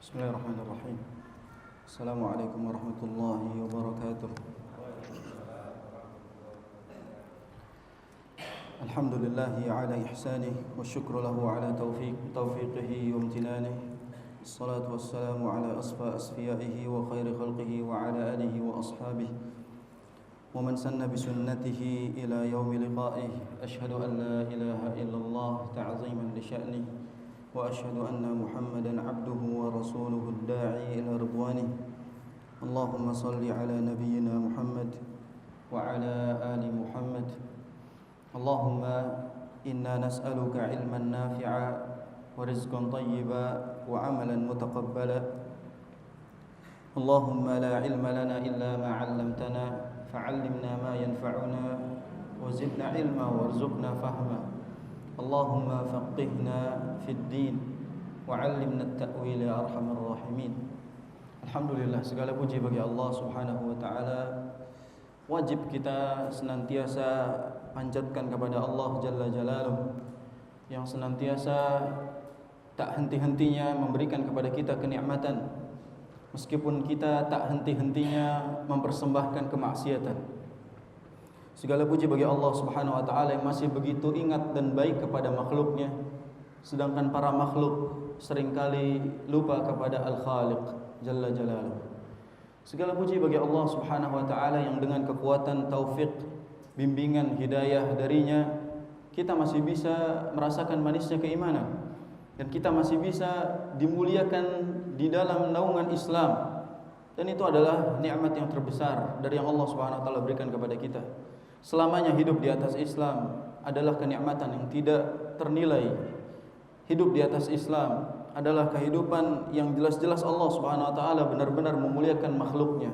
Bismillahirrahmanirrahim. Assalamualaikum warahmatullahi wabarakatuh. Alhamdulillahi ala ihsanih wa syukru lahu ala taufiqihi wa amtinanih. Assalatu wassalamu ala asfiyaihi wa khairi khalqihi wa ala alihi wa ashabihi wa man sanna bi sunnatihi ila yaumi liqa'ih. Ashhadu an la ilaha illallah ta'ziman li sya'nihi وأشهد أن محمدا عبده ورسوله الداعي إلى رضوانه اللهم صل على نبينا محمد وعلى آل محمد اللهم إنا نسألك علما نافعا ورزقا طيبا وعملا متقبلا اللهم لا علم لنا إلا ما علمتنا فعلمنا ما ينفعنا وزدنا علما وارزقنا فهما اللهم فقهنا في الدين وعلمنا التأويل يا أرحم الراحمين. Alhamdulillah, segala puji bagi Allah Subhanahu wa taala. Wajib kita senantiasa panjatkan kepada Allah Jalla Jalaluhu yang senantiasa tak henti-hentinya memberikan kepada kita kenikmatan, meskipun kita tak henti-hentinya mempersembahkan kemaksiatan. Segala puji bagi Allah Subhanahu wa taala yang masih begitu ingat dan baik kepada makhluknya, sedangkan para makhluk seringkali lupa kepada Al-Khaliq Jalla Jalaluhu. Segala puji bagi Allah Subhanahu wa taala yang dengan kekuatan taufik, bimbingan, hidayah darinya kita masih bisa merasakan manisnya keimanan dan kita masih bisa dimuliakan di dalam naungan Islam. Dan itu adalah nikmat yang terbesar dari yang Allah Subhanahu wa taala berikan kepada kita. Selamanya hidup di atas Islam adalah kenikmatan yang tidak ternilai. Hidup di atas Islam adalah kehidupan yang jelas-jelas Allah Subhanahu wa taala benar-benar memuliakan makhluknya.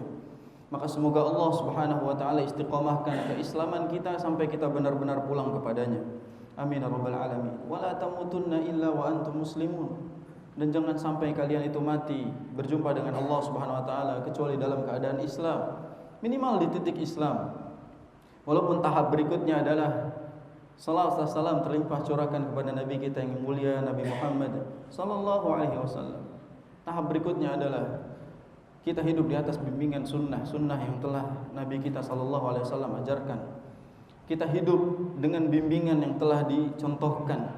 Maka semoga Allah Subhanahu wa taala istiqamahkan keislaman kita sampai kita benar-benar pulang kepadanya. Amin ya rabbal alamin. Wala tamutunna illa wa antum muslimun. Dan jangan sampai kalian itu mati berjumpa dengan Allah Subhanahu wa taala kecuali dalam keadaan Islam. Minimal di titik Islam. Walaupun tahap berikutnya adalah salawat dan salam terlimpah curahkan kepada Nabi kita yang mulia Nabi Muhammad sallallahu alaihi wasallam. Tahap berikutnya adalah kita hidup di atas bimbingan sunnah yang telah Nabi kita sallallahu alaihi wasallam ajarkan. Kita hidup dengan bimbingan yang telah dicontohkan,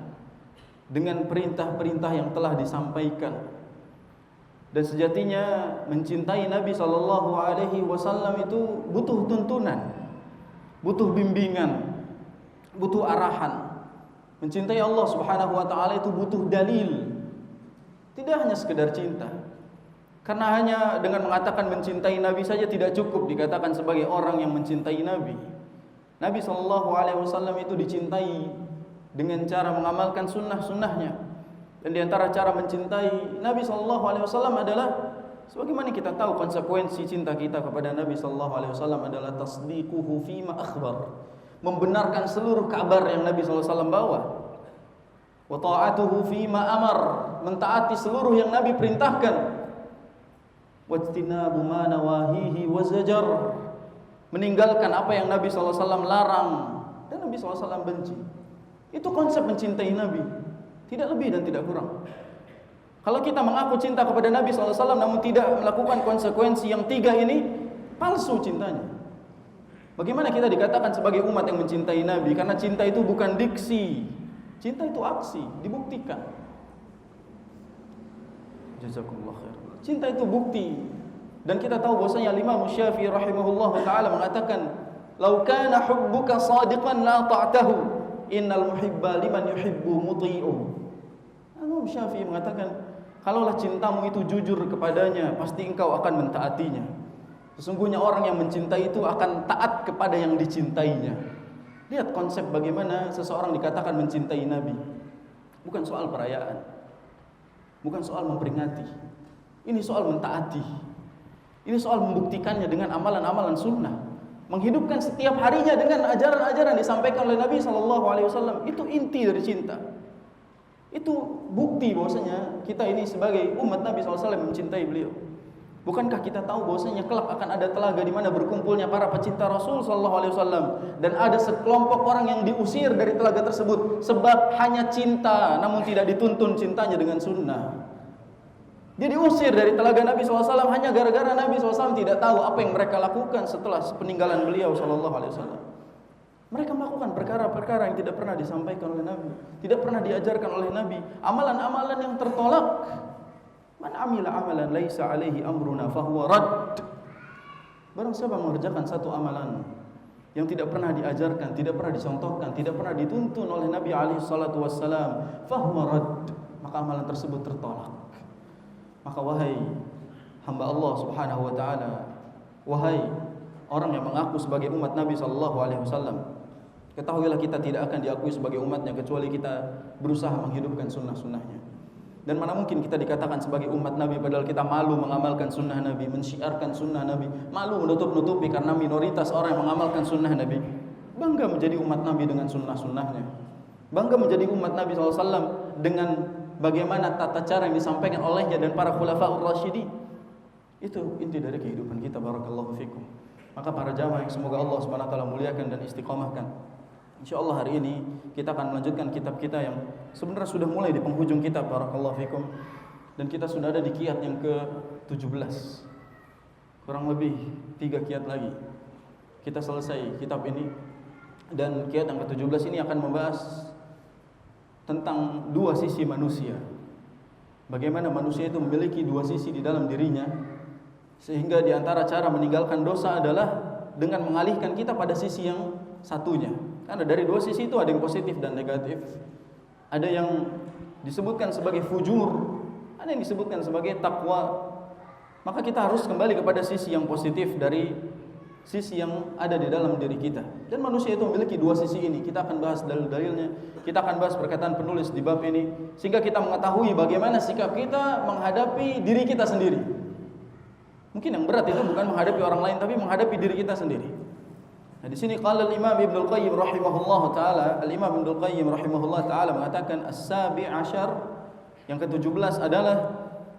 dengan perintah-perintah yang telah disampaikan. Dan sejatinya mencintai Nabi sallallahu alaihi wasallam itu butuh tuntunan, butuh bimbingan, butuh arahan. Mencintai Allah Subhanahu wa taala itu butuh dalil. Tidak hanya sekedar cinta. Karena hanya dengan mengatakan mencintai Nabi saja tidak cukup dikatakan sebagai orang yang mencintai Nabi. Nabi sallallahu alaihi wasallam itu dicintai dengan cara mengamalkan sunnah-sunnahnya. Dan di antara cara mencintai Nabi sallallahu alaihi wasallam adalah sebagaimana kita tahu konsekuensi cinta kita kepada Nabi sallallahu alaihi wasallam adalah tasdiquhu fima akhbar, membenarkan seluruh kabar yang Nabi sallallahu alaihi wasallam bawa. Wa ta'atuhu fima amar, mentaati seluruh yang Nabi perintahkan. Wajtinabu ma nawahihi wa zajar, meninggalkan apa yang Nabi sallallahu alaihi wasallam larang dan Nabi sallallahu alaihi wasallam benci. Itu konsep mencintai Nabi, tidak lebih dan tidak kurang. Kalau kita mengaku cinta kepada Nabi SAW namun tidak melakukan konsekuensi yang tiga ini, palsu cintanya. Bagaimana kita dikatakan sebagai umat yang mencintai Nabi? Karena cinta itu bukan diksi, cinta itu aksi, dibuktikan. Jazakumullah khair. Cinta itu bukti. Dan kita tahu bahwasanya Imam Syafi'i rahimahullah taala mengatakan, "Lau kana hubbuka shadiqan la ta'tahu, innal muhibba liman yuhibbu muti'u." Imam Syafi'i mengatakan, kalaulah cintamu itu jujur kepadanya, pasti engkau akan mentaatinya. Sesungguhnya orang yang mencintai itu akan taat kepada yang dicintainya. Lihat konsep bagaimana seseorang dikatakan mencintai Nabi. Bukan soal perayaan, bukan soal memperingati. Ini soal mentaati. Ini soal membuktikannya dengan amalan-amalan sunnah. Menghidupkan setiap harinya dengan ajaran-ajaran disampaikan oleh Nabi SAW. Itu inti dari cinta. Itu bukti bahwasanya kita ini sebagai umat Nabi SAW mencintai beliau. Bukankah kita tahu bahwasanya kelak akan ada telaga di mana berkumpulnya para pecinta Rasul SAW dan ada sekelompok orang yang diusir dari telaga tersebut sebab hanya cinta namun tidak dituntun cintanya dengan sunnah. Dia diusir dari telaga Nabi SAW hanya gara-gara Nabi SAW tidak tahu apa yang mereka lakukan setelah peninggalan beliau SAW. Mereka melakukan perkara-perkara yang tidak pernah disampaikan oleh Nabi, tidak pernah diajarkan oleh Nabi, amalan-amalan yang tertolak. Man amila amalan laisa alaihi amruna fahuwa rad. Barang siapa mengerjakan satu amalan yang tidak pernah diajarkan, tidak pernah dicontohkan, tidak pernah dituntun oleh Nabi alaihi salatu wassalam, fahuwa rad, maka amalan tersebut tertolak. Maka wahai hamba Allah Subhanahu wa taala, wahai orang yang mengaku sebagai umat Nabi sallallahu alaihi wasallam, ketahuilah kita tidak akan diakui sebagai umatnya kecuali kita berusaha menghidupkan sunnah-sunnahnya. Dan mana mungkin kita dikatakan sebagai umat Nabi padahal kita malu mengamalkan sunnah Nabi, mensyiarkan sunnah Nabi, malu menutup-nutupi karena minoritas orang yang mengamalkan sunnah Nabi. Bangga menjadi umat Nabi dengan sunnah-sunnahnya, bangga menjadi umat Nabi SAW dengan bagaimana tata cara yang disampaikan olehnya dan para khulafaur rasyidin. Itu inti dari kehidupan kita. Barakallahu fikum. Maka para jamaah yang semoga Allah Subhanahu wa taala muliakan dan istiqomahkan, insyaallah hari ini kita akan melanjutkan kitab kita yang sebenarnya sudah mulai di penghujung kitab. Barakallahu fikum. Dan kita sudah ada di kiat yang ke-17. Kurang lebih 3 kiat lagi kita selesai kitab ini. Dan kiat yang ke-17 ini akan membahas tentang dua sisi manusia. Bagaimana manusia itu memiliki dua sisi di dalam dirinya, sehingga di antara cara meninggalkan dosa adalah dengan mengalihkan kita pada sisi yang satunya. Karena dari dua sisi itu ada yang positif dan negatif. Ada yang disebutkan sebagai fujur, ada yang disebutkan sebagai takwa. Maka kita harus kembali kepada sisi yang positif dari sisi yang ada di dalam diri kita. Dan manusia itu memiliki dua sisi ini. Kita akan bahas dalil-dalilnya, kita akan bahas perkataan penulis di bab ini, sehingga kita mengetahui bagaimana sikap kita menghadapi diri kita sendiri. Mungkin yang berat itu bukan menghadapi orang lain, tapi menghadapi diri kita sendiri. Nah, di sini qala al-Imam Ibnu Al-Qayyim rahimahullah taala, al-Imam Ibnu Al-Qayyim rahimahullah taala mengatakan as-sabi' asyar, yang ke-17 adalah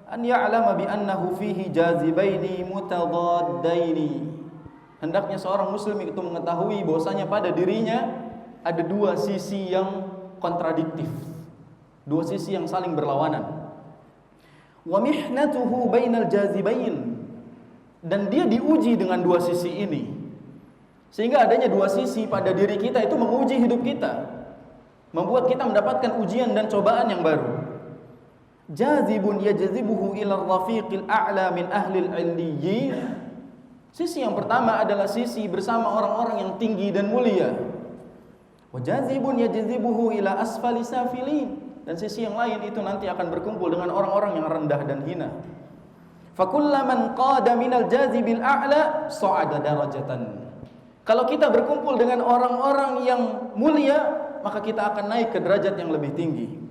an ya'lama bi annahu fihi jazibaini mutadaddaini. Hendaknya seorang muslim itu mengetahui bahwasanya pada dirinya ada dua sisi yang kontradiktif, dua sisi yang saling berlawanan. Wa mihnatuhu bainal jazibain, dan dia diuji dengan dua sisi ini. Sehingga adanya dua sisi pada diri kita itu menguji hidup kita, membuat kita mendapatkan ujian dan cobaan yang baru. Jazibun yajzibuhu ila ar-rafiqil a'la min ahli al-'illiyyin. Sisi yang pertama adalah sisi bersama orang-orang yang tinggi dan mulia. Wa jazibun yajzibuhu ila asfali safilin. Dan sisi yang lain itu nanti akan berkumpul dengan orang-orang yang rendah dan hina. Fa kullaman qada minal jazibil a'la sa'ada darajatan. Kalau kita berkumpul dengan orang-orang yang mulia, maka kita akan naik ke derajat yang lebih tinggi.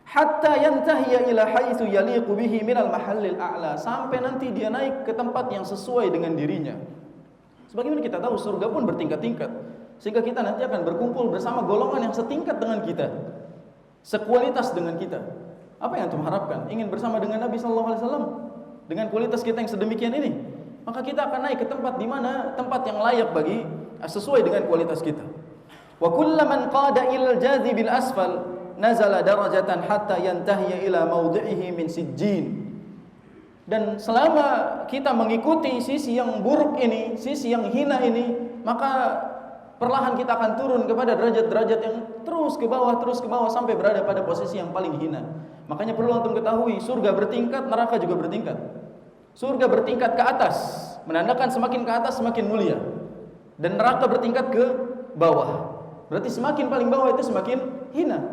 Hatta yantahiya ila haitsu yaliqu bihi minal mahallil a'la, sampai nanti dia naik ke tempat yang sesuai dengan dirinya. Sebagaimana kita tahu surga pun bertingkat-tingkat, sehingga kita nanti akan berkumpul bersama golongan yang setingkat dengan kita, sekualitas dengan kita. Apa yang antum harapkan? Ingin bersama dengan Nabi sallallahu alaihi wasallam dengan kualitas kita yang sedemikian ini? Maka kita akan naik ke tempat di mana tempat yang layak bagi sesuai dengan kualitas kita. Wa kullaman qada ilal jazibil asfal nazala darajatan hatta yantahiya ila mawdi'ihi min sijjin. Dan selama kita mengikuti sisi yang buruk ini, sisi yang hina ini, maka perlahan kita akan turun kepada derajat-derajat yang terus ke bawah sampai berada pada posisi yang paling hina. Makanya perlu antum ketahui, surga bertingkat, neraka juga bertingkat. Surga bertingkat ke atas, menandakan semakin ke atas semakin mulia. Dan neraka bertingkat ke bawah. Berarti semakin paling bawah itu semakin hina.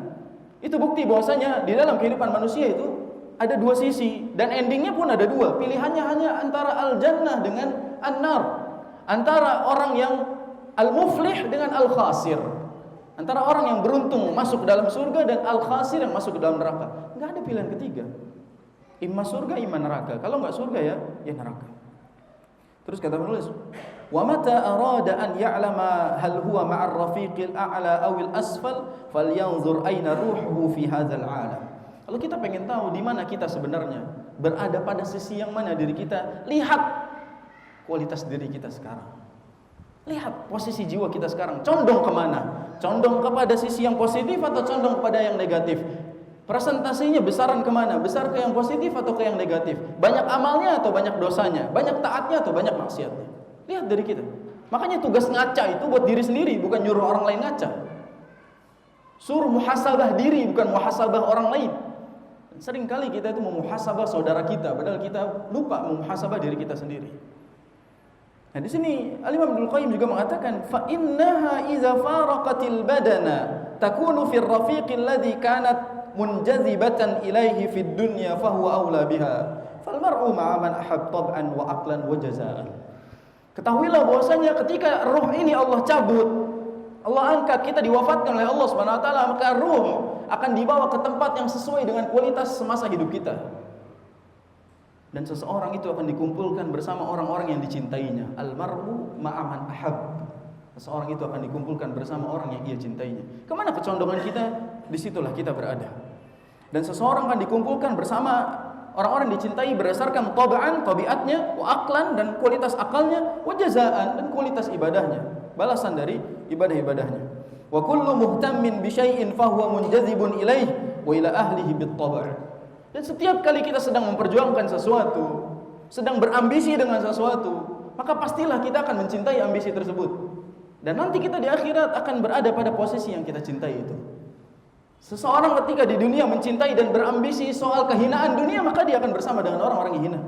Itu bukti bahwasanya di dalam kehidupan manusia itu ada dua sisi, dan endingnya pun ada dua. Pilihannya hanya antara al-jannah dengan an-nar, antara orang yang al-muflih dengan al-khasir, antara orang yang beruntung masuk ke dalam surga dan al-khasir yang masuk ke dalam neraka. Enggak ada pilihan ketiga. Imma surga, imma neraka. Kalau enggak surga ya neraka. Terus kata penulis, wa mata arada an ya'lama hal huwa ma'ar rafiqil a'la awil asfal falyanzur aina ruhuhu fi hadzal 'alam. Kalau kita pengen tahu di mana kita sebenarnya, berada pada sisi yang mana diri kita, lihat kualitas diri kita sekarang. Lihat posisi jiwa kita sekarang, condong kemana? Condong kepada sisi yang positif atau condong kepada yang negatif? Presentasinya besaran kemana? Besar ke yang positif atau ke yang negatif? Banyak amalnya atau banyak dosanya? Banyak taatnya atau banyak maksiatnya? Lihat dari kita. Makanya tugas ngaca itu buat diri sendiri, bukan nyuruh orang lain ngaca. Suruh muhasabah diri, bukan muhasabah orang lain. Sering kali kita itu memuhasabah saudara kita, padahal kita lupa memuhasabah diri kita sendiri. Nah, di sini Al-Imam Ibnu Qayyim juga mengatakan, fa innaha idza faraqatil badana takunu fir rafiqil ladzi kanat munjazibatan ilaihi fid dunya fa huwa aula biha. Fal mar'u ma'a man ahab tab'an wa aqlan wa jazaan. Ketahuilah bahwasanya ketika ruh ini Allah cabut, Allah angkat, kita diwafatkan oleh Allah Subhanahu wa taala, maka ruh akan dibawa ke tempat yang sesuai dengan kualitas semasa hidup kita. Dan seseorang itu akan dikumpulkan bersama orang-orang yang dicintainya. Al-mar'u ma'a man ahab. Seseorang itu akan dikumpulkan bersama orang yang ia cintainya. Kemana kecondongan kita? Disitulah kita berada. Dan seseorang akan dikumpulkan bersama orang-orang yang dicintai berdasarkan tabaan, tabiatnya, wa aqlan, dan kualitas akalnya, wa jazaan, dan kualitas ibadahnya, balasan dari ibadah-ibadahnya. Wa kullu muhtammin bi syai'in fa huwa munjazibun ilaih wa ila ahlihi bit tab'. Dan setiap kali kita sedang memperjuangkan sesuatu, sedang berambisi dengan sesuatu, maka pastilah kita akan mencintai ambisi tersebut. Dan nanti kita di akhirat akan berada pada posisi yang kita cintai itu. Seseorang ketika di dunia mencintai dan berambisi soal kehinaan dunia, maka dia akan bersama dengan orang-orang yang hina.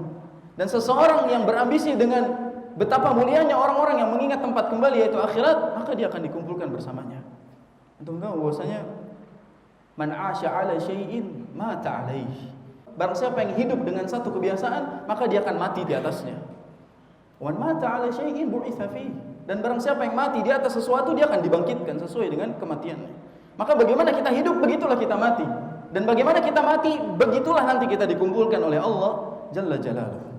Dan seseorang yang berambisi dengan betapa mulianya orang-orang yang mengingat tempat kembali yaitu akhirat, maka dia akan dikumpulkan bersamanya. Untuk tahu bahwasanya man 'asha 'ala syai'in mata 'alaihi. Barang siapa yang hidup dengan satu kebiasaan, maka dia akan mati di atasnya. Wan mata 'ala syai'in bu'itsa fihi. Dan barang siapa yang mati di atas sesuatu, dia akan dibangkitkan sesuai dengan kematiannya. Maka bagaimana kita hidup, begitulah kita mati. Dan bagaimana kita mati, begitulah nanti kita dikumpulkan oleh Allah Jalla Jalaluhu.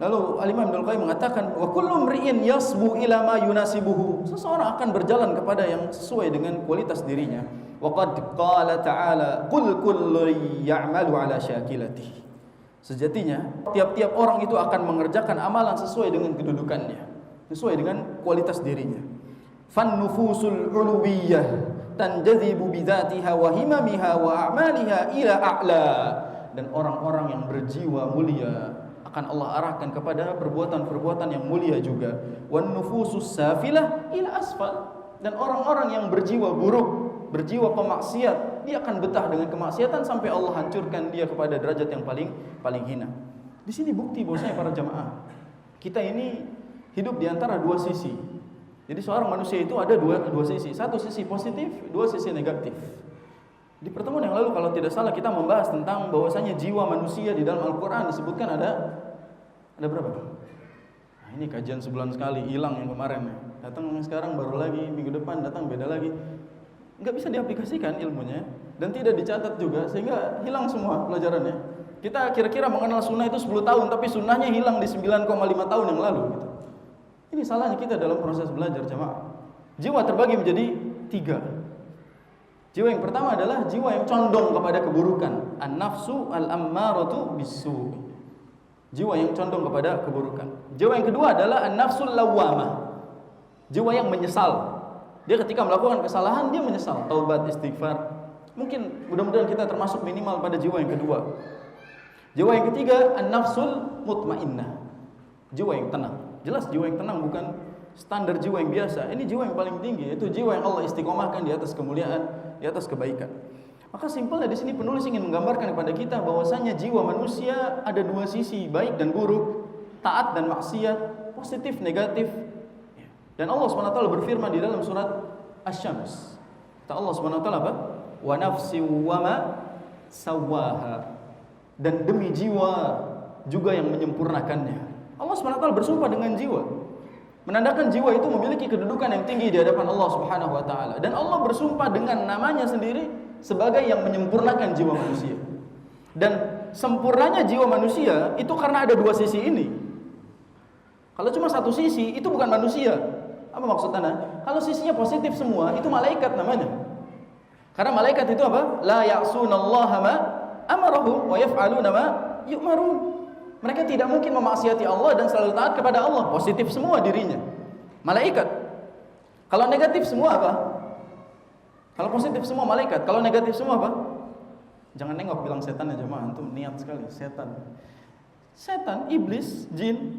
Lalu Al-Imam Ibnu Qayyim mengatakan, wa kullu mri'in yasbu ila ma yunasibuhu. Seseorang akan berjalan kepada yang sesuai dengan kualitas dirinya. Wa qad qala ta'ala, qul kullu ya'malu ala syakilatihi. Sejatinya, tiap-tiap orang itu akan mengerjakan amalan sesuai dengan kedudukannya, sesuai dengan kualitas dirinya. Fan nufusul uluwiyah tanjazibu bidzatiha wa himamiha wa a'maliha ila a'la. Dan orang-orang yang berjiwa mulia akan Allah arahkan kepada perbuatan-perbuatan yang mulia juga. Wan nufusus safilah ila asfal. Dan orang-orang yang berjiwa buruk, berjiwa pemaksiat, dia akan betah dengan kemaksiatan sampai Allah hancurkan dia kepada derajat yang paling hina. Di sini bukti bahwasanya para jamaah, kita ini hidup di antara dua sisi. Jadi seorang manusia itu ada dua sisi. Satu sisi positif, dua sisi negatif. Di pertemuan yang lalu kalau tidak salah kita membahas tentang bahwasanya jiwa manusia di dalam Al-Qur'an disebutkan ada berapa? Nah, ini kajian sebulan sekali, hilang yang kemarin. Datang sekarang baru lagi, minggu depan datang beda lagi. Enggak bisa diaplikasikan ilmunya dan tidak dicatat juga sehingga hilang semua pelajarannya. Kita kira-kira mengenal sunnah itu 10 tahun tapi sunnahnya hilang di 9,5 tahun yang lalu gitu. Ini salahnya kita dalam proses belajar jamaah. Jiwa terbagi menjadi 3. Jiwa yang pertama adalah jiwa yang condong kepada keburukan. An-nafsu al-ammaratu bis-su'. Jiwa yang condong kepada keburukan. Jiwa yang kedua adalah an-nafsul lawwamah. Jiwa yang menyesal. Dia ketika melakukan kesalahan dia menyesal, taubat, istighfar. Mungkin mudah-mudahan kita termasuk minimal pada jiwa yang kedua. Jiwa yang ketiga an-nafsul mutmainnah. Jiwa yang tenang. Jelas jiwa yang tenang bukan standar jiwa yang biasa. Ini jiwa yang paling tinggi, yaitu jiwa yang Allah istiqomahkan di atas kemuliaan, di atas kebaikan. Maka simpelnya di sini penulis ingin menggambarkan kepada kita bahwasanya jiwa manusia ada dua sisi, baik dan buruk, taat dan maksiat, positif negatif. Dan Allah SWT berfirman di dalam surat Asy-Syams. Kata Allah SWT apa? Wa nafsi wa ma sawwaha. Dan demi jiwa juga yang menyempurnakannya. Allah SWT bersumpah dengan jiwa, menandakan jiwa itu memiliki kedudukan yang tinggi di hadapan Allah Subhanahu wa taala. Dan Allah bersumpah dengan namanya sendiri sebagai yang menyempurnakan jiwa manusia. Dan sempurnanya jiwa manusia itu karena ada dua sisi ini. Kalau cuma satu sisi itu bukan manusia. Apa maksudnya? Kalau sisinya positif semua itu malaikat namanya. Karena malaikat itu apa? La ya'sunallaha ma amarahum wa yaf'aluna ma yu'marun. Mereka tidak mungkin memaksiati Allah dan selalu taat kepada Allah. Positif semua dirinya. Malaikat. Kalau negatif semua apa? Kalau positif semua malaikat. Kalau negatif semua apa? Jangan nengok bilang setan ya jemaah, antum niat sekali setan. Setan, iblis, jin.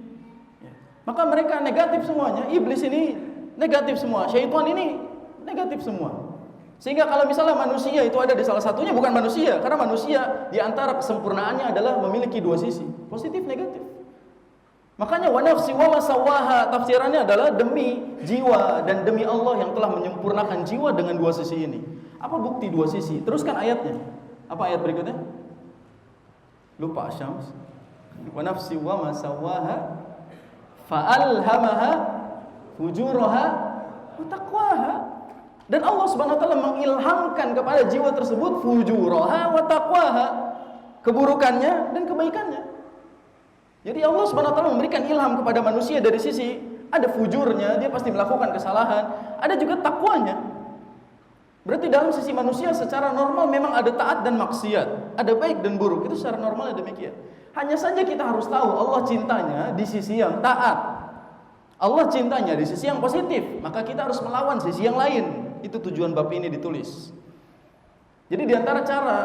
Ya. Maka mereka negatif semuanya. Iblis ini negatif semua, syaitan ini negatif semua. Sehingga kalau misalnya manusia itu ada di salah satunya, bukan manusia, karena manusia di antara kesempurnaannya adalah memiliki dua sisi, positif negatif. Makanya wa nafsi wa ma sawaha, tafsirannya adalah demi jiwa dan demi Allah yang telah menyempurnakan jiwa dengan dua sisi ini. Apa bukti dua sisi? Teruskan ayatnya. Apa ayat berikutnya? Lupa Syams. Wa nafsi wa ma sawaha fa alhamaha fujuraha wa taqwaha. Dan Allah Subhanahu wa taala mengilhamkan kepada jiwa tersebut fujuraha wa taqwaha, keburukannya dan kebaikannya. Jadi Allah Subhanahu wa taala memberikan ilham kepada manusia dari sisi ada fujurnya, dia pasti melakukan kesalahan, ada juga takwanya. Berarti dalam sisi manusia secara normal memang ada taat dan maksiat, ada baik dan buruk, itu secara normal demikian. Hanya saja kita harus tahu Allah cintanya di sisi yang taat, Allah cintanya di sisi yang positif, maka kita harus melawan sisi yang lain. Itu tujuan bab ini ditulis. Jadi di antara cara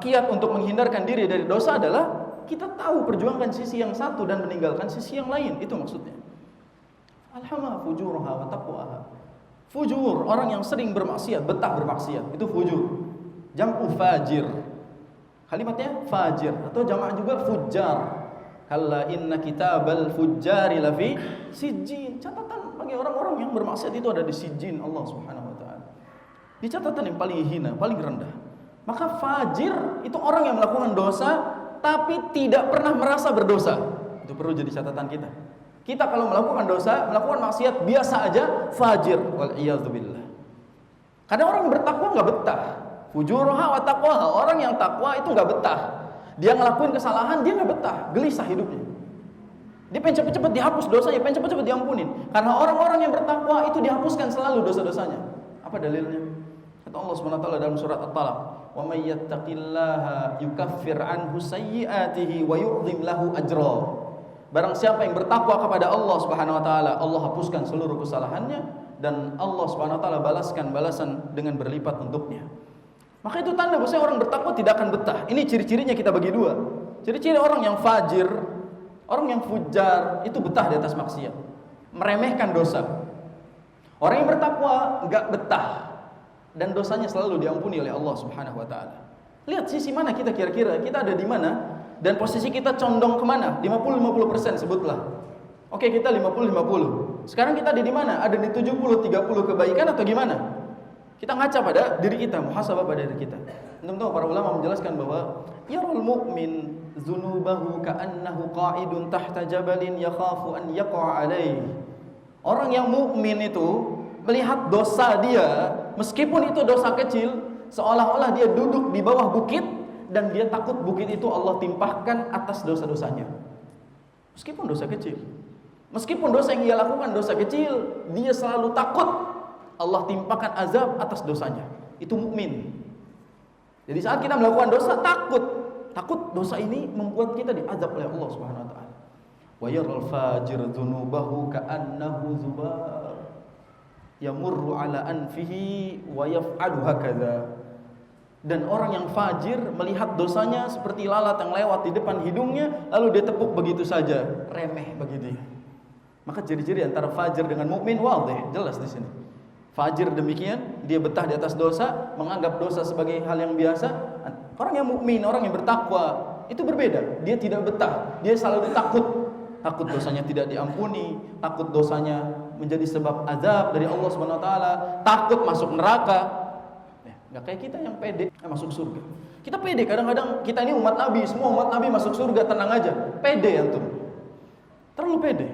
kiat untuk menghindarkan diri dari dosa adalah kita tahu perjuangkan sisi yang satu dan meninggalkan sisi yang lain. Itu maksudnya. Alhamdulillah fujuraha wa taqwaha. Fujur, orang yang sering bermaksiat, betah bermaksiat, itu fujur. Jam'u fajir. Kalimatnya fajir atau jamak juga fujar. Kalla inna kitabal fujjari lafi sijjin. Catatan bagi orang-orang yang bermaksiat itu ada di sijjin Allah Subhanahu wa taala. Di catatan yang paling hina, paling rendah. Maka fajir itu orang yang melakukan dosa tapi tidak pernah merasa berdosa. Itu perlu jadi catatan kita. Kita kalau melakukan dosa, melakukan maksiat biasa aja, fajir. Wal iyadzubillah. Kadang orang bertakwa enggak betah. Fujuraha wa taqwaha. Orang yang takwa itu enggak betah. Dia ngelakuin kesalahan, dia enggak betah, gelisah hidupnya. Dia pengen cepet-cepet dihapus dosanya, pengen cepet-cepet diampunin. Karena orang-orang yang bertakwa itu dihapuskan selalu dosa-dosanya. Apa dalilnya? Kata Allah Subhanahu wa taala dalam surat At-Talaq, "Wa may yattaqillaha yukaffir anhu sayyi'atihi wa yu'dhim lahu ajra." Barang siapa yang bertakwa kepada Allah Subhanahu wa taala, Allah hapuskan seluruh kesalahannya dan Allah Subhanahu wa taala balaskan balasan dengan berlipat untuknya. Maka itu tanda bahwa orang bertakwa tidak akan betah. Ini ciri-cirinya kita bagi dua. Ciri-ciri orang yang fajir, orang yang fujar itu betah di atas maksiat, meremehkan dosa. Orang yang bertakwa enggak betah dan dosanya selalu diampuni oleh Allah Subhanahu wa taala. Lihat sisi mana kita kira-kira, kita ada di mana dan posisi kita condong kemana? 50-50% sebutlah. Oke, kita 50-50. Sekarang kita ada di mana? Ada di 70-30 kebaikan atau gimana? Kita ngaca pada diri kita, muhasabah pada diri kita. Tentu para ulama menjelaskan bahwa yarul mu'min dzunubahu ka'annahu qa'idun tahta jabalin yakhafu an yaqa' alaihi. Orang yang mukmin itu melihat dosa dia, meskipun itu dosa kecil, seolah-olah dia duduk di bawah bukit dan dia takut bukit itu Allah timpahkan atas dosa-dosanya. Meskipun dosa kecil. Meskipun dosa yang ia lakukan dosa kecil, dia selalu takut Allah timpakan azab atas dosanya. Itu mukmin. Jadi saat kita melakukan dosa takut dosa ini membuat kita diazab oleh Allah Subhanahu wa taala. Wa yaral fajir dzunubahu ka'annahu zubar yamurru ala anfihi wa yaf'alu hakadha. Dan orang yang fajir melihat dosanya seperti lalat yang lewat di depan hidungnya lalu dia tepuk begitu saja, remeh bagi dia. Maka ciri-ciri antara fajir dengan mukmin wadih, jelas di sini. Fajir demikian, dia betah di atas dosa, menganggap dosa sebagai hal yang biasa. Orang yang mukmin, orang yang bertakwa, itu berbeda. Dia tidak betah, dia selalu takut. Takut dosanya tidak diampuni, takut dosanya menjadi sebab azab dari Allah Subhanahu wa taala, takut masuk neraka. Enggak kayak kita yang pede masuk surga. Kita pede, kadang-kadang kita ini umat Nabi, semua umat Nabi masuk surga, tenang aja. Pede antum. Terlalu pede.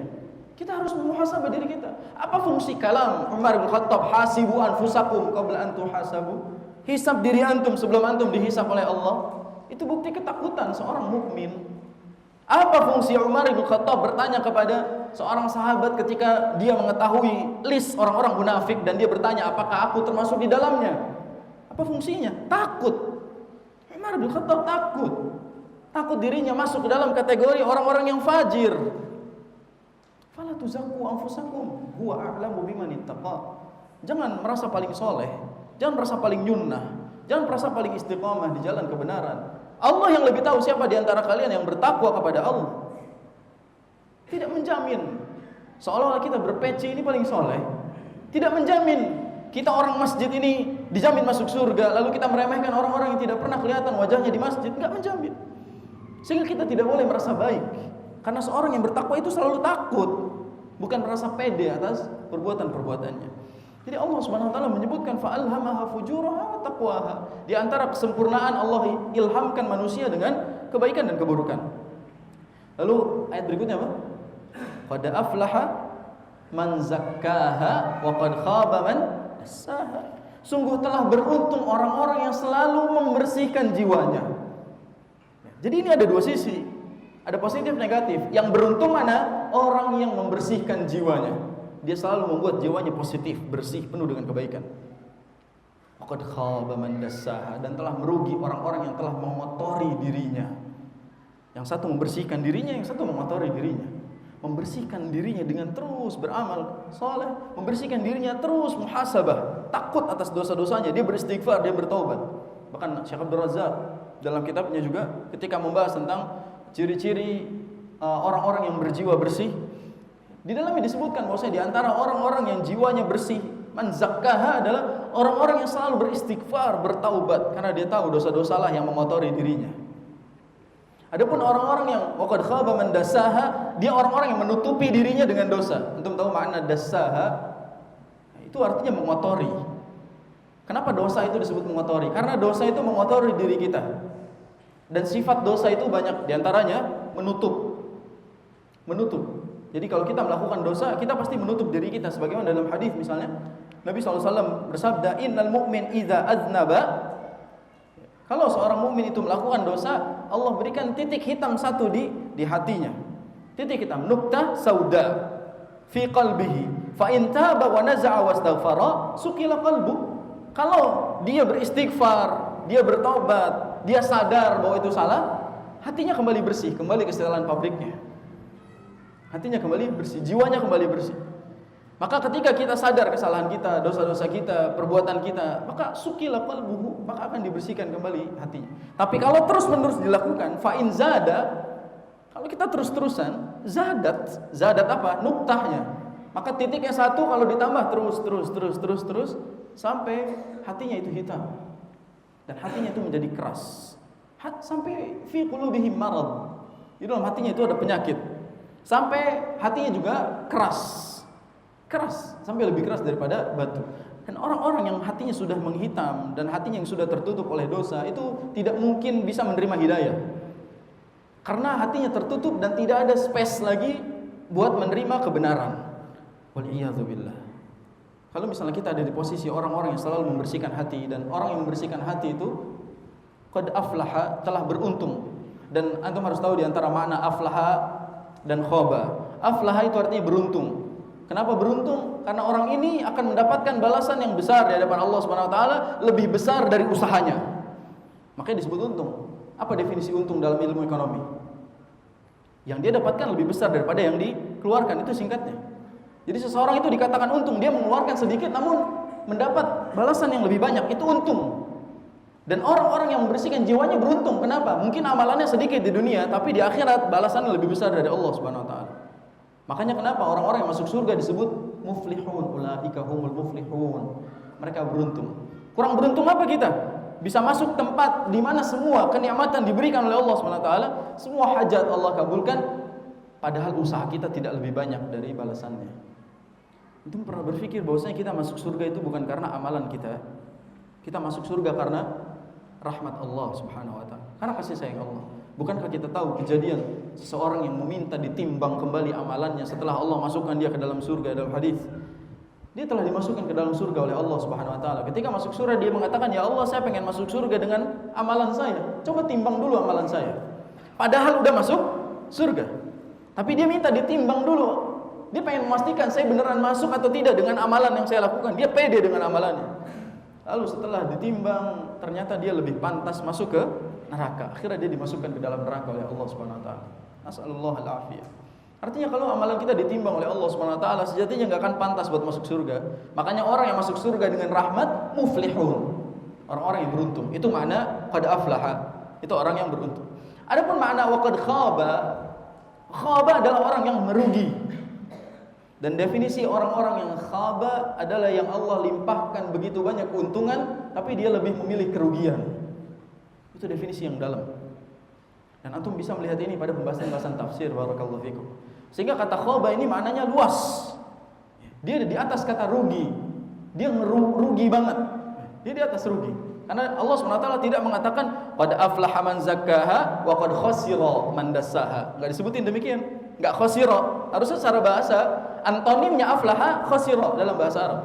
Kita harus memuhasabah diri kita. Apa fungsi kalam Umar bin Khattab, hasibu anfusakum qabla an tuhasabu? Hisab diri antum sebelum antum dihisab oleh Allah. Itu bukti ketakutan seorang mukmin. Apa fungsi Umar bin Khattab bertanya kepada seorang sahabat ketika dia mengetahui list orang-orang munafik dan dia bertanya apakah aku termasuk di dalamnya? Apa fungsinya? Takut. Umar bin Khattab takut. Takut dirinya masuk ke dalam kategori orang-orang yang fajir. Fala tuzakku anfusakum huwa a'lamu biman ittaqa. Jangan merasa paling soleh, jangan merasa paling nyunnah, Jangan merasa paling istiqomah di jalan kebenaran. Allah yang lebih tahu siapa di antara kalian yang bertakwa kepada Allah. Tidak menjamin seolah-olah kita berpeci ini paling soleh. Tidak menjamin kita orang masjid ini dijamin masuk surga, lalu kita meremehkan orang-orang yang tidak pernah kelihatan wajahnya di masjid. Enggak menjamin. Sehingga kita tidak boleh merasa baik. Karena seorang yang bertakwa itu selalu takut, bukan merasa pede atas perbuatan-perbuatannya. Jadi Allah Subhanahu wa taala menyebutkan fa'alhamaha fujuraha wa taqwaha. Di antara kesempurnaan Allah ilhamkan manusia dengan kebaikan dan keburukan. Lalu ayat berikutnya apa? Qad aflaha man zakkaha wa qad khaba man dassaha. Sungguh telah beruntung orang-orang yang selalu membersihkan jiwanya. Jadi ini ada dua sisi. Ada positif negatif. Yang beruntung mana? Orang yang membersihkan jiwanya. Dia selalu membuat jiwanya positif, bersih, penuh dengan kebaikan. Wa qad khaba man dassaha, dan telah merugi orang-orang yang telah mengotori dirinya. Yang satu membersihkan dirinya, yang satu mengotori dirinya. Membersihkan dirinya dengan terus beramal saleh, membersihkan dirinya terus muhasabah, takut atas dosa-dosanya, dia beristighfar, dia bertaubat. Bahkan Syekh Abdul Razak dalam kitabnya juga ketika membahas tentang ciri-ciri orang-orang yang berjiwa bersih, di dalamnya disebutkan bahwasanya di antara orang-orang yang jiwanya bersih, man zakkaha, adalah orang-orang yang selalu beristighfar, bertaubat, karena dia tahu dosa-dosalah yang mengotori dirinya. Adapun orang-orang yang waqad khaba man dassaha, dia orang-orang yang menutupi dirinya dengan dosa. Antum tahu makna dassaha? Itu artinya mengotori. Kenapa dosa itu disebut mengotori? Karena dosa itu mengotori diri kita. Dan sifat dosa itu banyak, diantaranya menutup. Menutup. Jadi kalau kita melakukan dosa, kita pasti menutup diri kita. Sebagaimana dalam hadis misalnya, Nabi SAW bersabda, innal mu'min idza aznaba, kalau seorang mukmin itu melakukan dosa, Allah berikan titik hitam satu di hatinya. Titik hitam, nuqtah sauda fi qalbihi. Fa in taba wa naza'a wastaghfara, suqila qalbu. Kalau dia beristighfar, dia bertobat, dia sadar bahwa itu salah, hatinya kembali bersih, kembali ke setelan pabriknya. Hatinya kembali bersih, jiwanya kembali bersih. Maka ketika kita sadar kesalahan kita, dosa-dosa kita, perbuatan kita, maka suqila qalbuhu, maka akan dibersihkan kembali hatinya. Tapi kalau terus-menerus dilakukan, fa in zada, kalau kita terus-terusan, zadat apa? Nuktahnya. Maka titiknya satu, kalau ditambah terus sampai hatinya itu hitam. Dan hatinya itu menjadi keras. Sampai fi qulubihim marad. Di dalam hatinya itu ada penyakit. Sampai hatinya juga keras, sampai lebih keras daripada batu. Dan orang-orang yang hatinya sudah menghitam dan hatinya yang sudah tertutup oleh dosa, itu tidak mungkin bisa menerima hidayah. Karena hatinya tertutup dan tidak ada space lagi buat menerima kebenaran. Wal'iyadzubillah. Kalau misalnya kita ada di posisi orang-orang yang selalu membersihkan hati, dan orang yang membersihkan hati itu qad aflaha, telah beruntung. Dan antum harus tahu di antara makna aflaha dan khaba. Aflaha itu artinya beruntung. Kenapa beruntung? Karena orang ini akan mendapatkan balasan yang besar di hadapan Allah Subhanahu wa taala, lebih besar dari usahanya. Makanya disebut untung. Apa definisi untung dalam ilmu ekonomi? Yang dia dapatkan lebih besar daripada yang dikeluarkan, itu singkatnya. Jadi seseorang itu dikatakan untung, dia mengeluarkan sedikit namun mendapat balasan yang lebih banyak, itu untung. Dan orang-orang yang membersihkan jiwanya beruntung. Kenapa? Mungkin amalannya sedikit di dunia, tapi di akhirat balasannya lebih besar dari Allah Subhanahu wa taala. Makanya kenapa orang-orang yang masuk surga disebut muflihun, ulaika humul muflihun. Mereka beruntung. Kurang beruntung apa kita? Bisa masuk tempat di mana semua kenikmatan diberikan oleh Allah Subhanahu wa taala, semua hajat Allah kabulkan, padahal usaha kita tidak lebih banyak dari balasannya. Itu pernah berpikir bahwasanya kita masuk surga itu bukan karena amalan kita. Kita masuk surga karena rahmat Allah Subhanahu wa taala, karena kasih sayang Allah. Bukankah kita tahu kejadian seseorang yang meminta ditimbang kembali amalannya setelah Allah masukkan dia ke dalam surga? Dalam hadis, dia telah dimasukkan ke dalam surga oleh Allah Subhanahu wa taala. Ketika masuk surga dia mengatakan, "Ya Allah, saya pengen masuk surga dengan amalan saya. Coba timbang dulu amalan saya." Padahal udah masuk surga. Tapi dia minta ditimbang dulu. Dia pengen memastikan saya beneran masuk atau tidak dengan amalan yang saya lakukan. Dia pede dengan amalannya. Lalu setelah ditimbang, ternyata dia lebih pantas masuk ke neraka. Akhirnya dia dimasukkan ke dalam neraka oleh Allah Subhanahu wa taala. Nasallallahu al-afiyah. Artinya kalau amalan kita ditimbang oleh Allah Subhanahu wa taala, sejatinya enggak akan pantas buat masuk surga. Makanya orang yang masuk surga dengan rahmat muflihun. orang-orang yang beruntung. Itu makna qad aflaha, itu orang yang beruntung. Adapun makna wa qad khaba, khaba adalah orang yang merugi. Dan definisi orang-orang yang khaba adalah yang Allah limpahkan begitu banyak keuntungan, tapi dia lebih memilih kerugian. Itu definisi yang dalam. Dan antum bisa melihat ini pada pembahasan-pembahasan tafsir, barakallahu fikum. Sehingga kata khaba ini maknanya luas. Dia di atas kata rugi. Dia rugi banget. Dia di atas rugi. Karena Allah SWT tidak mengatakan qad aflaha man zakkaha wa qad khasira man dassaha. Enggak disebutin demikian. Enggak khasira. Harusnya secara bahasa antonimnya aflaha khasira dalam bahasa Arab.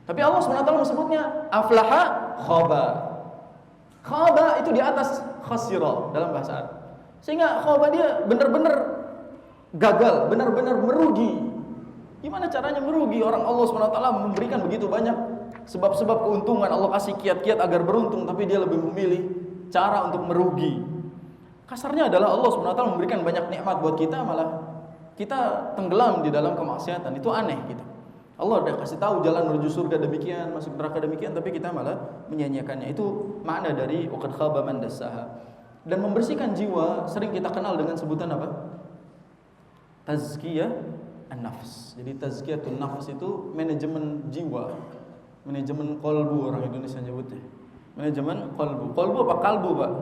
Tapi Allah SWT menyebutnya aflaha khaba. Khaba itu di atas khasira dalam bahasa Arab. Sehingga khaba dia benar-benar gagal, benar-benar merugi. Gimana caranya merugi? Orang Allah SWT memberikan begitu banyak sebab-sebab keuntungan. Allah kasih kiat-kiat agar beruntung, tapi dia lebih memilih cara untuk merugi. Kasarnya adalah Allah SWT memberikan banyak nikmat buat kita, malah kita tenggelam di dalam kemaksiatan. Itu aneh gitu. Allah udah kasih tahu jalan menuju surga demikian, masuk neraka demikian, tapi kita malah menyia-nyiakannya. Itu makna dari waqad khaba man dassaha. Dan membersihkan jiwa sering kita kenal dengan sebutan apa? Tazkiyah an-nafs. Jadi tazkiyatun nafs itu manajemen jiwa, manajemen qalbu orang Indonesia nyebutnya. Manajemen qalbu. Qalbu apa kalbu, Pak?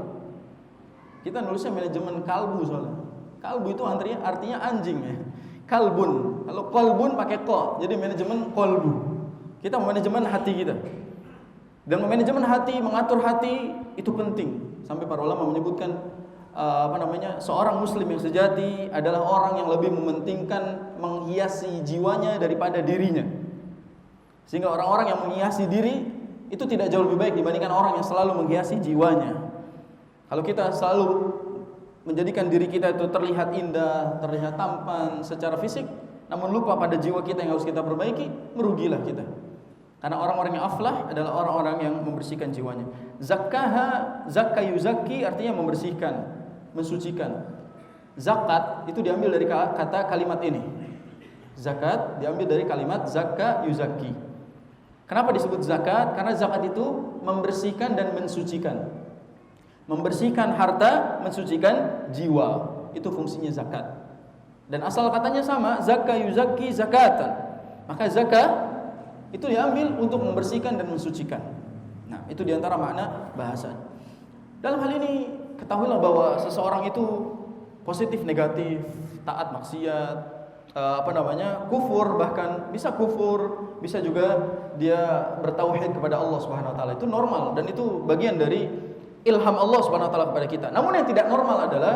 Kita nulisnya manajemen kalbu soalnya. Kalbu itu artinya anjing ya. Kalbun. Kalau qalbun pakai qa. Jadi manajemen qalbu. Kita manajemen hati kita. Dan manajemen hati, mengatur hati itu penting. Sampai para ulama menyebutkan seorang muslim yang sejati adalah orang yang lebih mementingkan menghiasi jiwanya daripada dirinya. Sehingga orang-orang yang menghiasi diri itu tidak jauh lebih baik dibandingkan orang yang selalu menghiasi jiwanya. Kalau kita selalu menjadikan diri kita itu terlihat indah, terlihat tampan secara fisik, namun lupa pada jiwa kita yang harus kita perbaiki, merugilah kita. Karena orang-orang yang aflah adalah orang-orang yang membersihkan jiwanya. Zakkaha, zakka yuzakki artinya membersihkan, mensucikan. Zakat itu diambil dari kata kalimat ini. Zakat diambil dari kalimat zakka yuzakki. Kenapa disebut zakat? Karena zakat itu membersihkan dan mensucikan. Membersihkan harta, mensucikan jiwa. Itu fungsinya zakat. Dan asal katanya sama, zakka yuzakki zakatan. Maka zakat itu diambil untuk membersihkan dan mensucikan. Nah, itu diantara makna bahasa. Dalam hal ini ketahuilah bahwa seseorang itu positif negatif, taat maksiat, kufur, bahkan bisa kufur, bisa juga dia bertauhid kepada Allah Subhanahu wa taala. Itu normal dan itu bagian dari ilham Allah Subhanahu wa taala kepada kita. Namun yang tidak normal adalah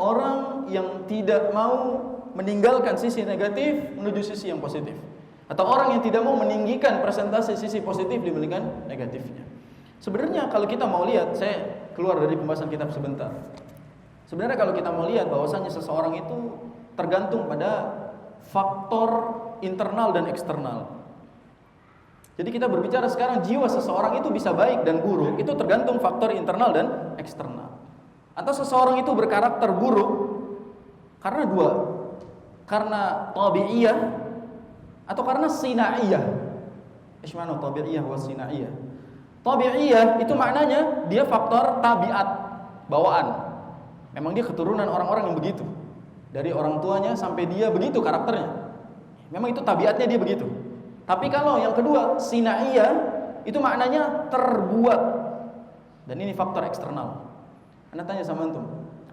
orang yang tidak mau meninggalkan sisi negatif menuju sisi yang positif. Atau orang yang tidak mau meninggikan presentasi sisi positif dibandingkan negatifnya. Sebenarnya kalau kita mau lihat, saya keluar dari pembahasan kitab sebentar. Sebenarnya kalau kita mau lihat bahwasanya seseorang itu tergantung pada faktor internal dan eksternal. Jadi kita berbicara sekarang jiwa seseorang itu bisa baik dan buruk, itu tergantung faktor internal dan eksternal. Atau seseorang itu berkarakter buruk karena dua. Karena tabi'iyah atau karena sinaiyah. Ismana tabi'iyah wa sinaiyah. Tabi'iyah itu maknanya dia faktor tabiat, bawaan. Memang dia keturunan orang-orang yang begitu. Dari orang tuanya sampai dia begitu karakternya. Memang itu tabiatnya dia begitu. Tapi kalau yang kedua, sinaiyah, itu maknanya terbuat. Dan ini faktor eksternal. Anda tanya sama antum,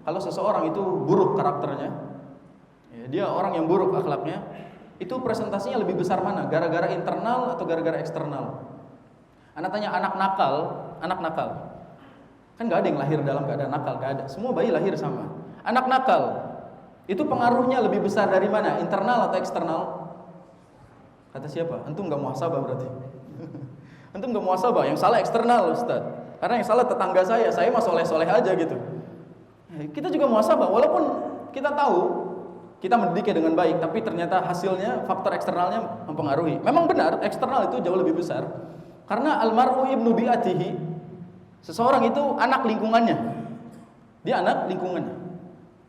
kalau seseorang itu buruk karakternya, ya, dia orang yang buruk akhlaknya, itu presentasinya lebih besar mana? Gara-gara internal atau gara-gara eksternal? Anda tanya anak nakal. Kan gak ada yang lahir dalam keadaan nakal, gak ada. Semua bayi lahir sama. Anak nakal, itu pengaruhnya lebih besar dari mana? Internal atau eksternal? Kata siapa? Antum gak muhasabah berarti. Antum gak muhasabah, yang salah eksternal Ustaz. Karena yang salah tetangga saya mah soleh-soleh aja gitu. Kita juga muhasabah, walaupun kita tahu kita mendidiknya dengan baik, tapi ternyata hasilnya faktor eksternalnya mempengaruhi. Memang benar, eksternal itu jauh lebih besar. Karena almar'u ibnu bi'atihi, seseorang itu anak lingkungannya. Dia anak lingkungannya.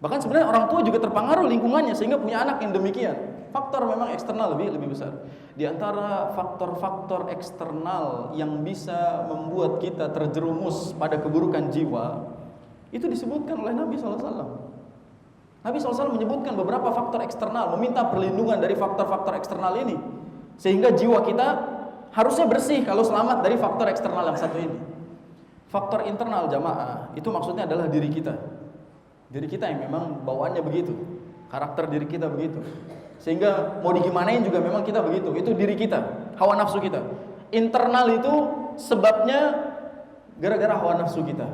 Bahkan sebenarnya orang tua juga terpengaruh lingkungannya sehingga punya anak yang demikian. Faktor memang eksternal lebih besar. Di antara faktor-faktor eksternal yang bisa membuat kita terjerumus pada keburukan jiwa, itu disebutkan oleh Nabi SAW. Nabi SAW menyebutkan beberapa faktor eksternal, meminta perlindungan dari faktor-faktor eksternal ini, sehingga jiwa kita harusnya bersih kalau selamat dari faktor eksternal yang satu ini. Faktor internal jamaah, itu maksudnya adalah diri kita. Diri kita yang memang bawaannya begitu, karakter diri kita begitu, sehingga mau digimanain juga memang kita begitu. Itu diri kita, hawa nafsu kita. Internal itu sebabnya gara-gara hawa nafsu kita.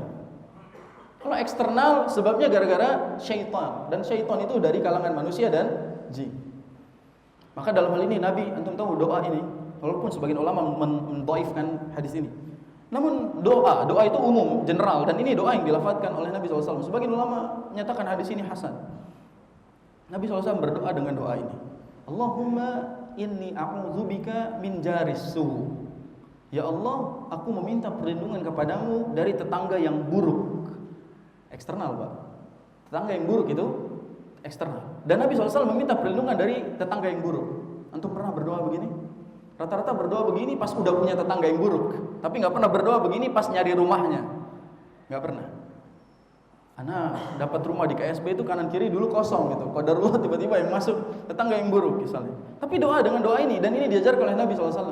Kalau eksternal sebabnya gara-gara syaitan, dan syaitan itu dari kalangan manusia dan jin. Maka dalam hal ini Nabi, antum tahu doa ini, walaupun sebagian ulama mendhaifkan hadis ini, namun doa itu umum, general, dan ini doa yang dilafadzkan oleh Nabi SAW. Sebagian ulama menyatakan hadis ini hasan. Nabi SAW berdoa dengan doa ini, Allahumma inni a'udzubika min jaris su. Ya Allah, aku meminta perlindungan kepadamu dari tetangga yang buruk. Eksternal, Pak. Tetangga yang buruk itu eksternal. Dan Nabi SAW meminta perlindungan dari tetangga yang buruk. Antum pernah berdoa begini? Rata-rata berdoa begini pas udah punya tetangga yang buruk, tapi nggak pernah berdoa begini pas nyari rumahnya. Nggak pernah. Anak dapat rumah di KSB itu kanan kiri dulu kosong gitu. Qadarullah tiba-tiba yang masuk tetangga yang buruk misalnya. Tapi doa dengan doa ini, dan ini diajarkan oleh Nabi SAW.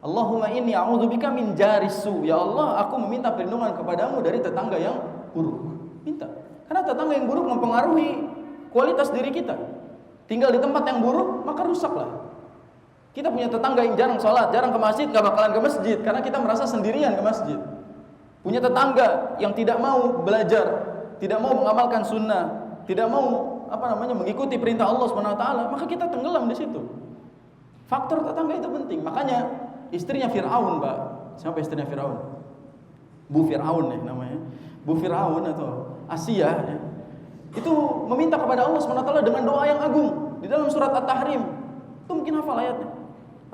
Allahumma inni a'udzubika min jarisu. Ya Allah, aku meminta perlindungan kepadamu dari tetangga yang buruk. Minta. Karena tetangga yang buruk mempengaruhi kualitas diri kita. Tinggal di tempat yang buruk, maka rusaklah. Kita punya tetangga yang jarang sholat, jarang ke masjid, gak bakalan ke masjid karena kita merasa sendirian ke masjid. Punya tetangga yang tidak mau belajar, tidak mau mengamalkan sunnah, tidak mau mengikuti perintah Allah SWT, maka kita tenggelam di situ. Faktor tetangga itu penting. Makanya istrinya Fir'aun, Pak. Siapa istrinya Fir'aun? Bu Fir'aun namanya. Bu Fir'aun atau Asia ya. Itu meminta kepada Allah SWT dengan doa yang agung di dalam surat At-Tahrim. Itu mungkin hafal ayatnya.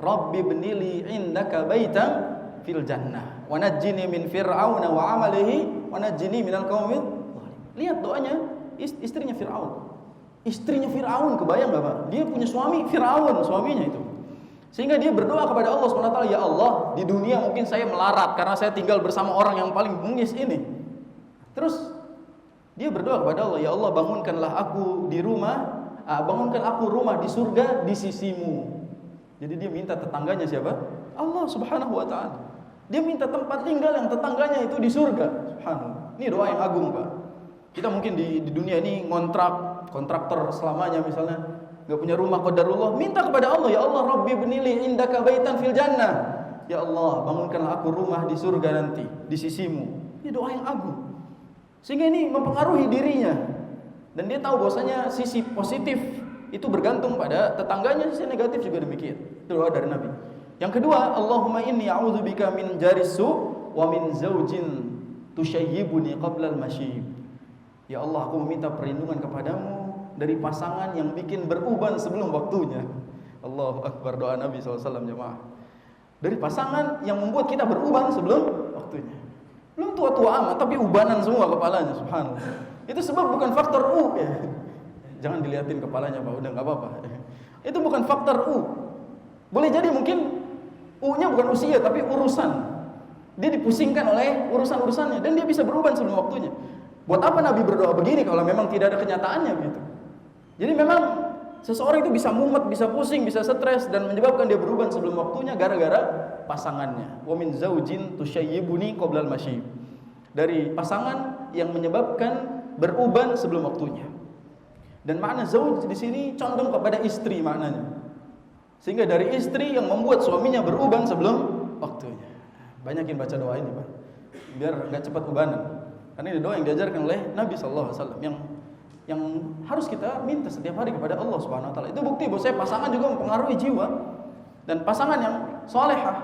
Rabbi bnili indaka baitan fil jannah wa najjini min fir'auna wa amalihi wa najjini minal qaumil zalimin. Lihat doanya istrinya Fir'aun. Istrinya Fir'aun, kebayang enggak, Pak? Dia punya suami Fir'aun, suaminya itu. Sehingga dia berdoa kepada Allah SWT, ya Allah, di dunia mungkin saya melarat karena saya tinggal bersama orang yang paling bengis ini. Terus dia berdoa kepada Allah, ya Allah, bangunkanlah aku di rumah, bangunkan aku rumah di surga di sisimu. Jadi dia minta tetangganya siapa? Allah Subhanahu wa ta'ala. Dia minta tempat tinggal yang tetangganya itu di surga. Subhanallah. Ini doa yang agung, Pak. Kita mungkin di dunia ini kontraktor selamanya misalnya, enggak punya rumah, qadarullah, minta kepada Allah, ya Allah, Rabbi bnili indaka baitan fil jannah. Ya Allah, bangunkanlah aku rumah di surga nanti, di sisimu. Ini doa yang agung. Sehingga ini mempengaruhi dirinya. Dan dia tahu bahwasanya sisi positif itu bergantung pada tetangganya, sisi negatif juga demikian. Itu doa dari Nabi. Yang kedua, Allahumma inni a'udzubika min jarisu wa min zaujin tusyayyibuni qabla al-masyib. Ya Allah, aku meminta perlindungan kepadamu dari pasangan yang bikin beruban sebelum waktunya. Allahu Akbar, doa Nabi SAW jemaah. Dari pasangan yang membuat kita beruban sebelum waktunya. Belum tua-tua amat, tapi ubanan semua kepalanya, subhanallah. Itu sebab bukan faktor ya. Jangan dilihatin kepalanya, Pak, udah gak apa-apa. Itu bukan faktor Boleh jadi mungkin U-nya bukan usia, tapi urusan. Dia dipusingkan oleh urusan-urusannya, dan dia bisa beruban sebelum waktunya. Buat apa Nabi berdoa begini kalau memang tidak ada kenyataannya gitu. Jadi memang seseorang itu bisa mumet, bisa pusing, bisa stres, dan menyebabkan dia beruban sebelum waktunya gara-gara pasangannya. Wa min zaujin tusyayyibuni qabla al-masyib. Dari pasangan yang menyebabkan beruban sebelum waktunya. Dan makna zauj di sini condong kepada istri maknanya. Sehingga dari istri yang membuat suaminya beruban sebelum waktunya. Banyakin baca doa ini, Pak, biar enggak cepat ubanan. Karena ini doa yang diajarkan oleh Nabi sallallahu alaihi wasallam yang harus kita minta setiap hari kepada Allah Subhanahu wa taala. Itu bukti bahwa pasangan juga mempengaruhi jiwa. Dan pasangan yang salehah,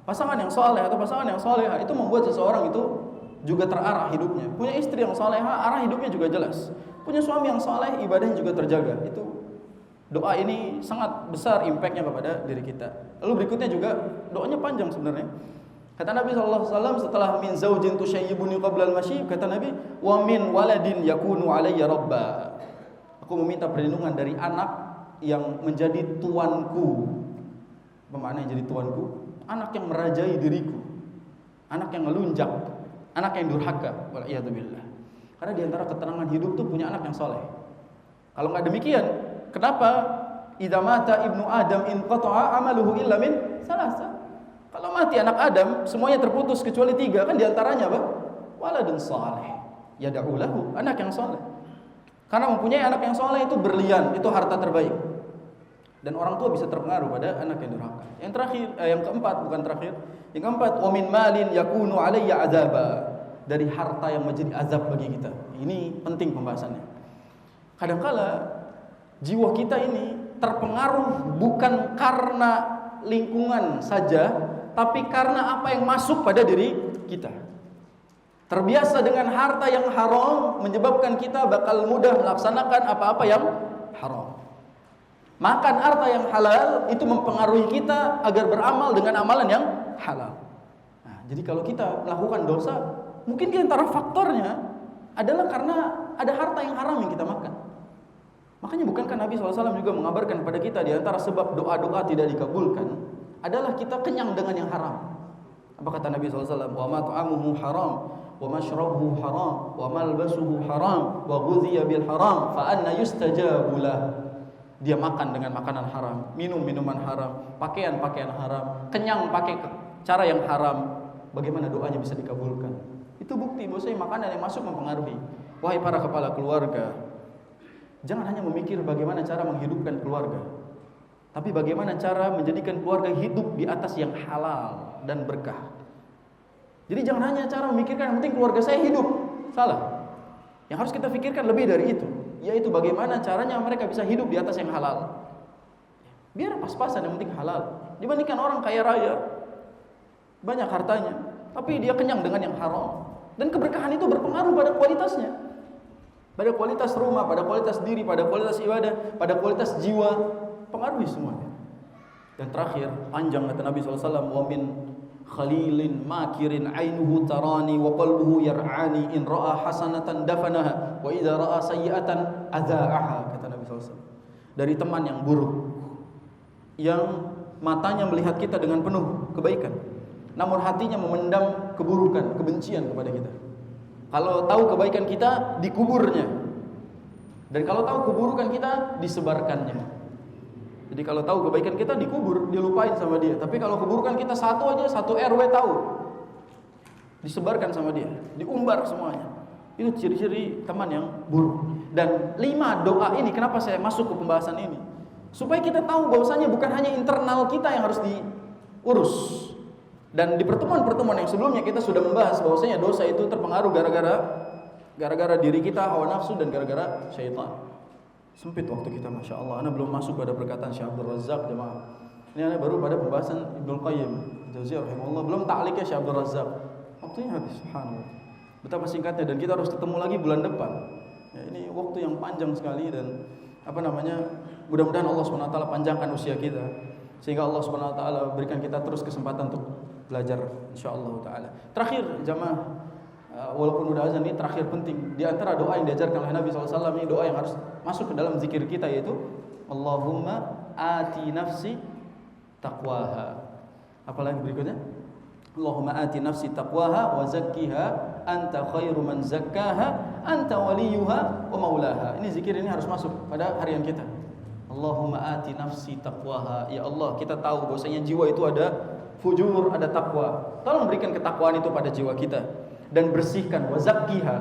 pasangan yang saleh atau pasangan yang salehah itu membuat seseorang itu juga terarah hidupnya. Punya istri yang salehah, arah hidupnya juga jelas. Punya suami yang saleh, ibadahnya juga terjaga. Itu doa ini sangat besar impactnya kepada diri kita. Lalu berikutnya juga doanya panjang sebenarnya. Kata Nabi SAW setelah min zaujin tusyayyibuni qabla al-masyib, kata Nabi, wa min waladin yakunu alayya rabba. Aku meminta perlindungan dari anak yang menjadi tuanku. Bermakna yang jadi tuanku, anak yang merajai diriku, anak yang ngelunjak, anak yang durhaka. Waliyadzubillah. Karena di antara ketenangan hidup tuh punya anak yang soleh. Kalau nggak demikian, kenapa idza mata ibnu Adam inqata'a amaluhu illa min salasa? Kalau mati anak Adam, semuanya terputus kecuali 3, kan di antaranya apa? Waladun saleh yad'u lahu, anak yang soleh. Karena mempunyai anak yang soleh itu berlian, itu harta terbaik. Dan orang tua bisa terpengaruh pada anak yang durhaka. Yang terakhir, yang keempat, bukan terakhir. Yang keempat, wa min malin yakunu alayya adzaba. Dari harta yang menjadi azab bagi kita. Ini penting pembahasannya. Kadangkala jiwa kita ini terpengaruh bukan karena lingkungan saja, tapi karena apa yang masuk pada diri kita. Terbiasa dengan harta yang haram menyebabkan kita bakal mudah melaksanakan apa-apa yang haram. Makan harta yang halal itu mempengaruhi kita agar beramal dengan amalan yang halal. Nah, jadi kalau kita melakukan dosa, mungkin di antara faktornya adalah karena ada harta yang haram yang kita makan. Makanya bukankah Nabi SAW juga mengabarkan kepada kita di antara sebab doa-doa tidak dikabulkan adalah kita kenyang dengan yang haram. Apa kata Nabi SAW? Wa ma ta'amuhu haram, wa mashrabuhu haram, wa malbasuhu haram, wa ghudhiya bil haram, fa anna yustajabu lah. Dia makan dengan makanan haram, minum minuman haram, pakaian haram, kenyang pakai cara yang haram. Bagaimana doanya bisa dikabulkan? Itu bukti bahwasanya makanan yang masuk mempengaruhi. Wahai para kepala keluarga, jangan hanya memikir bagaimana cara menghidupkan keluarga, tapi bagaimana cara menjadikan keluarga hidup di atas yang halal dan berkah. Jadi jangan hanya cara memikirkan yang penting keluarga saya hidup. Salah. Yang harus kita pikirkan lebih dari itu, yaitu bagaimana caranya mereka bisa hidup di atas yang halal. Biar pas-pasan, yang penting halal. Dibandingkan orang kaya raya, banyak hartanya, tapi dia kenyang dengan yang haram. Dan keberkahan itu berpengaruh pada kualitasnya, pada kualitas rumah, pada kualitas diri, pada kualitas ibadah, pada kualitas jiwa, pengaruhi semuanya. Dan terakhir, panjang kata Nabi SAW, wa min khalilin makirin ainuhu tarani wa qalbuhu yar'ani in ra'a hasanatan dafanaha wa idza ra'a sayyi'atan adza'aha, kata Nabi SAW. Dari teman yang buruk, yang matanya melihat kita dengan penuh kebaikan, namun hatinya memendam keburukan, kebencian kepada kita. Kalau tahu kebaikan kita, dikuburnya. Dan kalau tahu keburukan kita, disebarkannya. Jadi kalau tahu kebaikan kita, dikubur, dilupain sama dia. Tapi kalau keburukan kita satu aja, satu RW tahu, disebarkan sama dia, diumbar semuanya. Itu ciri-ciri teman yang buruk. Dan 5 doa ini, kenapa saya masuk ke pembahasan ini? Supaya kita tahu bahwasanya bukan hanya internal kita yang harus diurus. Dan di pertemuan-pertemuan yang sebelumnya kita sudah membahas bahwasanya dosa itu terpengaruh gara-gara diri kita, hawa nafsu, dan gara-gara syaitan. Sempit waktu kita, Masya Allah. Ana belum masuk pada perkataan Syekh Abdul Razak, jemaah. Ini ana baru pada pembahasan Ibnu Qayyim Jauziyah rahimahullah, belum ta'liqnya Syekh Abdul Razak. Waktunya habis, subhanallah. Betapa singkatnya, dan kita harus ketemu lagi bulan depan. Ya, ini waktu yang panjang sekali, dan mudah-mudahan Allah SWT panjangkan usia kita, sehingga Allah SWT berikan kita terus kesempatan untuk belajar insyaallah taala. Terakhir jamaah, walaupun udah azan, ini terakhir penting. Di antara doa yang diajarkan oleh Nabi SAW, ini doa yang harus masuk ke dalam zikir kita, yaitu Allahumma ati nafsi taqwaha. Apalagi berikutnya? Allahumma ati nafsi taqwaha wa zakkiha anta khairu man zakkaha anta waliyuha wa maulaha. Ini zikir ini harus masuk pada harian kita. Allahumma ati nafsi taqwaha. Ya Allah, kita tahu bahwasanya jiwa itu ada fujur, ada takwa. Tolong berikan ketakwaan itu pada jiwa kita, dan bersihkan, wa zakkiha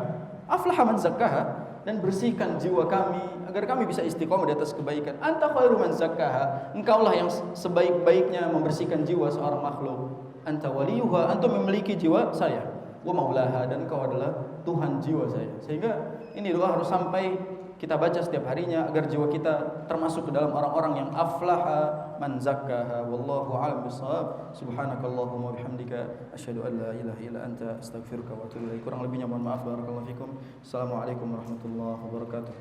aflaha man zakkaha, dan bersihkan jiwa kami agar kami bisa istiqomah di atas kebaikan. Anta khairu man zakkaha, engkaulah yang sebaik-baiknya membersihkan jiwa seorang makhluk. Anta waliyuha, antum memiliki jiwa saya. Wa maulaha, dan engkau adalah Tuhan jiwa saya. Sehingga ini doa harus sampai kita baca setiap harinya agar jiwa kita termasuk ke dalam orang-orang yang aflaha man zakkaha. Wallahu a'lam bissawab. Subhanakallahumma wa bihamdika asyhadu an la ilaha illa anta astaghfiruka wa atubu ilaik. Kurang lebihnya mohon maaf. Barakallahu fikum. Assalamualaikum warahmatullahi wabarakatuh.